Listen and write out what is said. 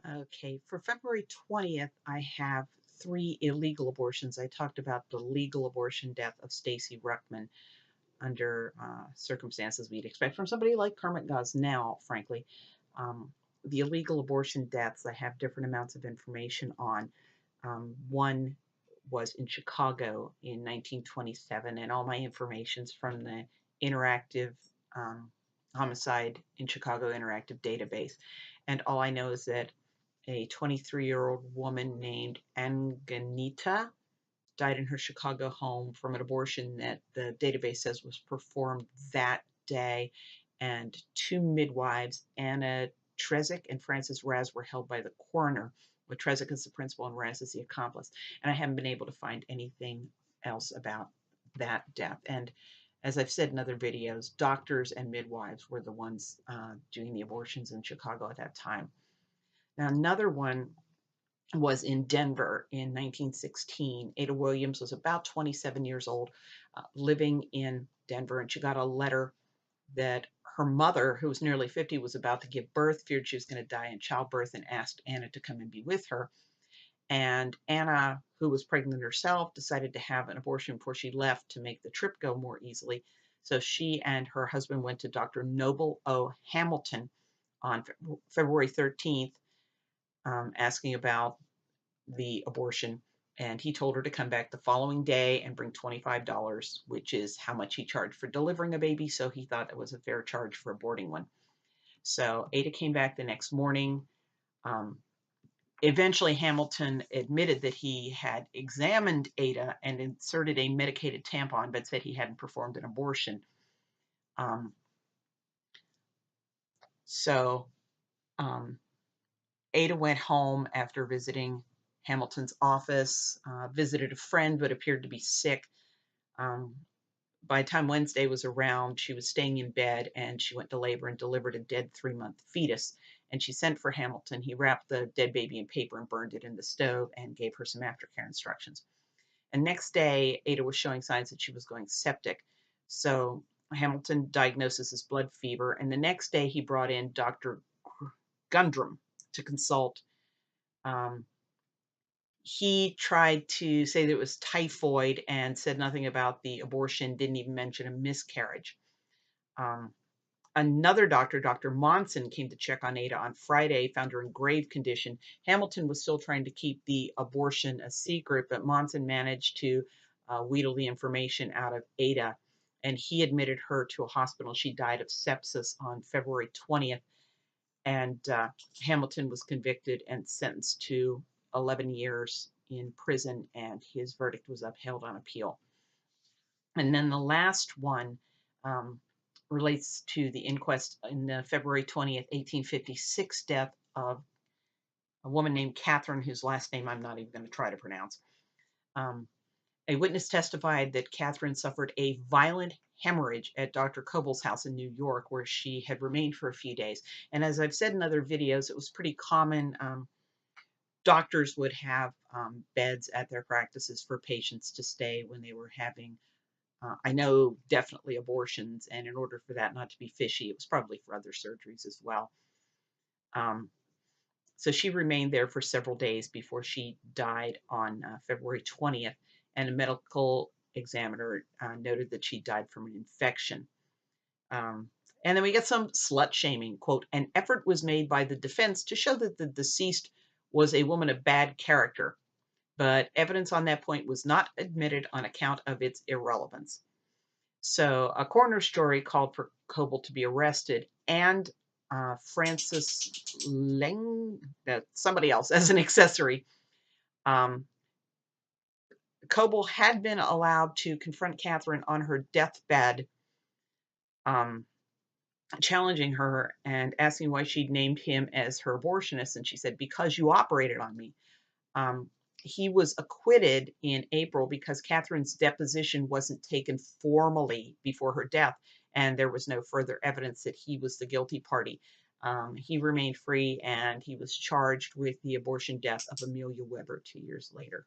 Okay, for February 20th, I have 3 illegal abortions. I talked about the legal abortion death of Stacy Ruckman under circumstances we'd expect from somebody like Kermit Gosnell, frankly. Um, the illegal abortion deaths, I have different amounts of information on. One was in Chicago in 1927, and all my information's from the interactive um, homicide in Chicago interactive database. And all I know is that a 23-year-old woman named Anganita died in her Chicago home from an abortion that the database says was performed that day. And 2 midwives, Anna Trezick and Frances Raz, were held by the coroner, with Trezick as the principal and Raz as the accomplice. And I haven't been able to find anything else about that death. And as I've said in other videos, doctors and midwives were the ones doing the abortions in Chicago at that time. Now, another one was in Denver in 1916. Ada Williams was about 27 years old, living in Denver, and she got a letter that her mother, who was nearly 50, was about to give birth, feared she was going to die in childbirth, and asked Anna to come and be with her. And Anna, who was pregnant herself, decided to have an abortion before she left to make the trip go more easily. So she and her husband went to Dr. Noble O. Hamilton on February 13th, asking about the abortion, and he told her to come back the following day and bring $25, which is how much he charged for delivering a baby, so he thought it was a fair charge for aborting one. So Ada came back the next morning. Eventually, Hamilton admitted that he had examined Ada and inserted a medicated tampon, but said he hadn't performed an abortion. So Ada went home after visiting Hamilton's office, visited a friend, but appeared to be sick. By the time Wednesday was around, she was staying in bed, and she went to labor and delivered a dead 3-month fetus. And she sent for Hamilton. He wrapped the dead baby in paper and burned it in the stove and gave her some aftercare instructions. And next day, Ada was showing signs that she was going septic. So Hamilton diagnoses as blood fever. And the next day, he brought in Dr. Gundrum to consult. He tried to say that it was typhoid and said nothing about the abortion, didn't even mention a miscarriage. Another doctor, Dr. Monson, came to check on Ada on Friday, found her in grave condition. Hamilton was still trying to keep the abortion a secret, but Monson managed to wheedle the information out of Ada, and he admitted her to a hospital. She died of sepsis on February 20th, and Hamilton was convicted and sentenced to 11 years in prison, and his verdict was upheld on appeal. And then the last one relates to the inquest in the February 20th, 1856 death of a woman named Catherine, whose last name I'm not even going to try to pronounce. A witness testified that Catherine suffered a violent hemorrhage at Dr. Coble's house in New York, where she had remained for a few days. And as I've said in other videos, it was pretty common. Doctors would have beds at their practices for patients to stay when they were having, I know, definitely abortions. And in order for that not to be fishy, it was probably for other surgeries as well. So she remained there for several days before she died on February 20th. And a medical examiner noted that she died from an infection. And then we get some slut shaming. Quote, an effort was made by the defense to show that the deceased was a woman of bad character, but evidence on that point was not admitted on account of its irrelevance. So a coroner's jury called for Coble to be arrested, and Francis Lang, somebody else, as an accessory. Coble had been allowed to confront Catherine on her deathbed, challenging her and asking why she'd named him as her abortionist. And she said, because you operated on me. He was acquitted in April because Catherine's deposition wasn't taken formally before her death, and there was no further evidence that he was the guilty party. He remained free, and he was charged with the abortion death of Amelia Weber 2 years later.